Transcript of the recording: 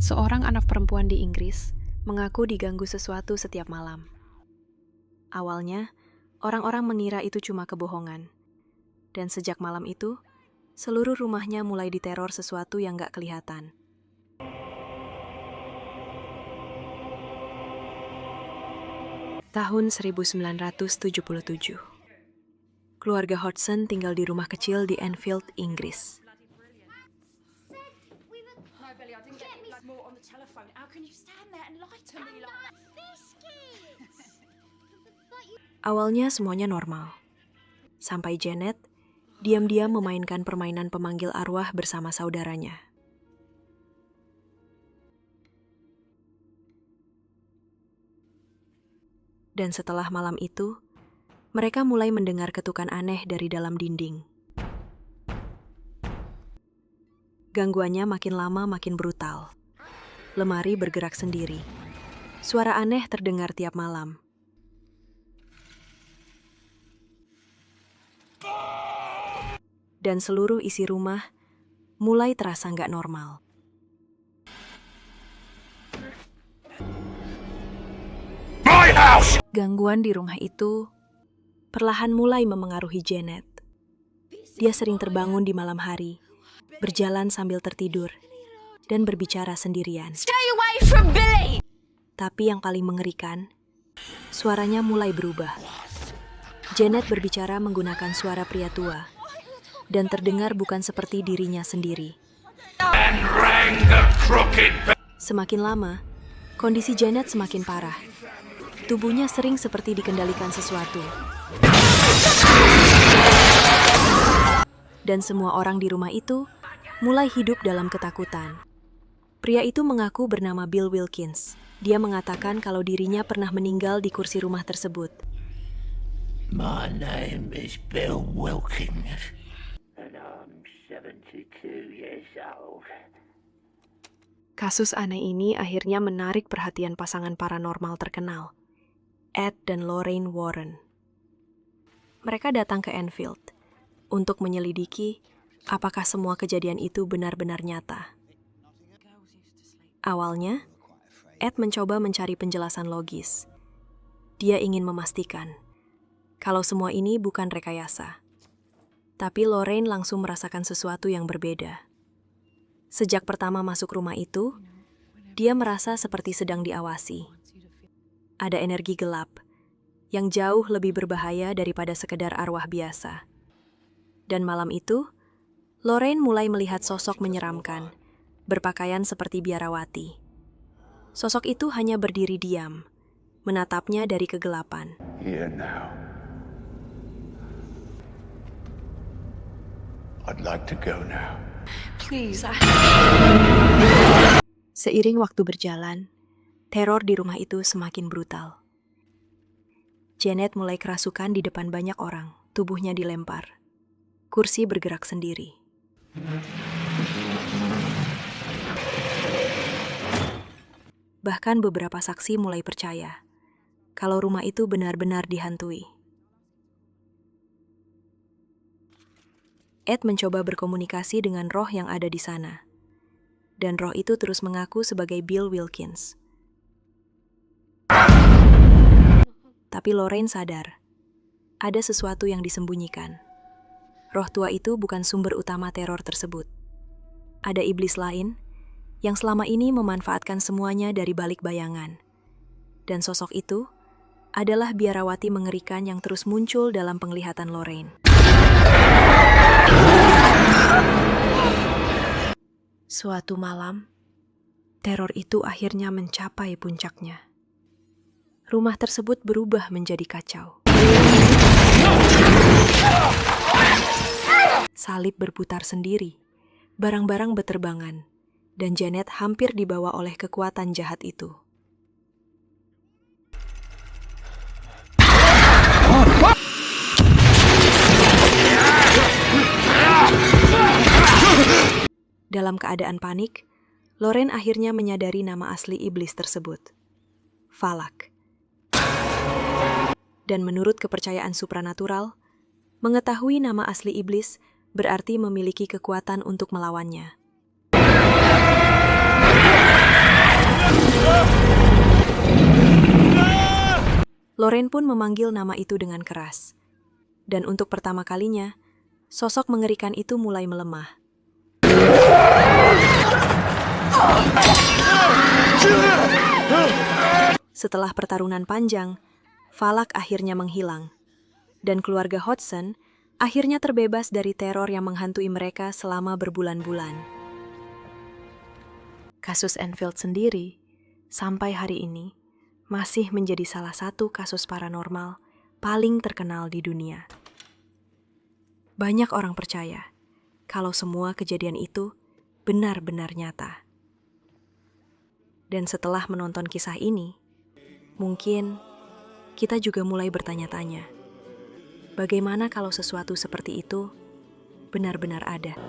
Seorang anak perempuan di Inggris mengaku diganggu sesuatu setiap malam. Awalnya, orang-orang mengira itu cuma kebohongan. Dan sejak malam itu, seluruh rumahnya mulai diteror sesuatu yang gak kelihatan. Tahun 1977. Keluarga Hodgson tinggal di rumah kecil di Enfield, Inggris. Awalnya semuanya normal. Sampai Janet diam-diam memainkan permainan pemanggil arwah bersama saudaranya. Dan setelah malam itu, mereka mulai mendengar ketukan aneh dari dalam dinding. Gangguannya makin lama makin brutal. Lemari bergerak sendiri. Suara aneh terdengar tiap malam. Dan seluruh isi rumah mulai terasa nggak normal. Gangguan di rumah itu perlahan mulai memengaruhi Janet. Dia sering terbangun di malam hari, berjalan sambil tertidur, dan berbicara sendirian. Stay away from Billy! Tapi yang paling mengerikan, suaranya mulai berubah. Janet berbicara menggunakan suara pria tua, dan terdengar bukan seperti dirinya sendiri. Semakin lama, kondisi Janet semakin parah. Tubuhnya sering seperti dikendalikan sesuatu. Dan semua orang di rumah itu mulai hidup dalam ketakutan. Pria itu mengaku bernama Bill Wilkins. Dia mengatakan kalau dirinya pernah meninggal di kursi rumah tersebut. My name is Bill Wilkins, and I'm 72 years old. Kasus aneh ini akhirnya menarik perhatian pasangan paranormal terkenal, Ed dan Lorraine Warren. Mereka datang ke Enfield untuk menyelidiki apakah semua kejadian itu benar-benar nyata. Awalnya, Ed mencoba mencari penjelasan logis. Dia ingin memastikan kalau semua ini bukan rekayasa. Tapi Lorraine langsung merasakan sesuatu yang berbeda. Sejak pertama masuk rumah itu, dia merasa seperti sedang diawasi. Ada energi gelap yang jauh lebih berbahaya daripada sekedar arwah biasa. Dan malam itu, Lorraine mulai melihat sosok menyeramkan, berpakaian seperti biarawati. Sosok itu hanya berdiri diam, menatapnya dari kegelapan. Here now. I'd like to go now. Please, Seiring waktu berjalan, teror di rumah itu semakin brutal. Janet mulai kerasukan di depan banyak orang, tubuhnya dilempar. Kursi bergerak sendiri. Bahkan beberapa saksi mulai percaya kalau rumah itu benar-benar dihantui. Ed mencoba berkomunikasi dengan roh yang ada di sana. Dan roh itu terus mengaku sebagai Bill Wilkins. Tapi Lorraine sadar, ada sesuatu yang disembunyikan. Roh tua itu bukan sumber utama teror tersebut. Ada iblis lain yang selama ini memanfaatkan semuanya dari balik bayangan. Dan sosok itu adalah biarawati mengerikan yang terus muncul dalam penglihatan Lorraine. Suatu malam, teror itu akhirnya mencapai puncaknya. Rumah tersebut berubah menjadi kacau. Salib berputar sendiri, barang-barang beterbangan, dan Janet hampir dibawa oleh kekuatan jahat itu. Dalam keadaan panik, Lorraine akhirnya menyadari nama asli iblis tersebut, Falak. Dan menurut kepercayaan supranatural, mengetahui nama asli iblis berarti memiliki kekuatan untuk melawannya. Lorraine pun memanggil nama itu dengan keras. Dan untuk pertama kalinya, sosok mengerikan itu mulai melemah. Setelah pertarungan panjang, Valak akhirnya menghilang. Dan keluarga Hodgson akhirnya terbebas dari teror yang menghantui mereka selama berbulan-bulan. Kasus Enfield sendiri, sampai hari ini, masih menjadi salah satu kasus paranormal paling terkenal di dunia. Banyak orang percaya kalau semua kejadian itu benar-benar nyata. Dan setelah menonton kisah ini, mungkin kita juga mulai bertanya-tanya, bagaimana kalau sesuatu seperti itu benar-benar ada?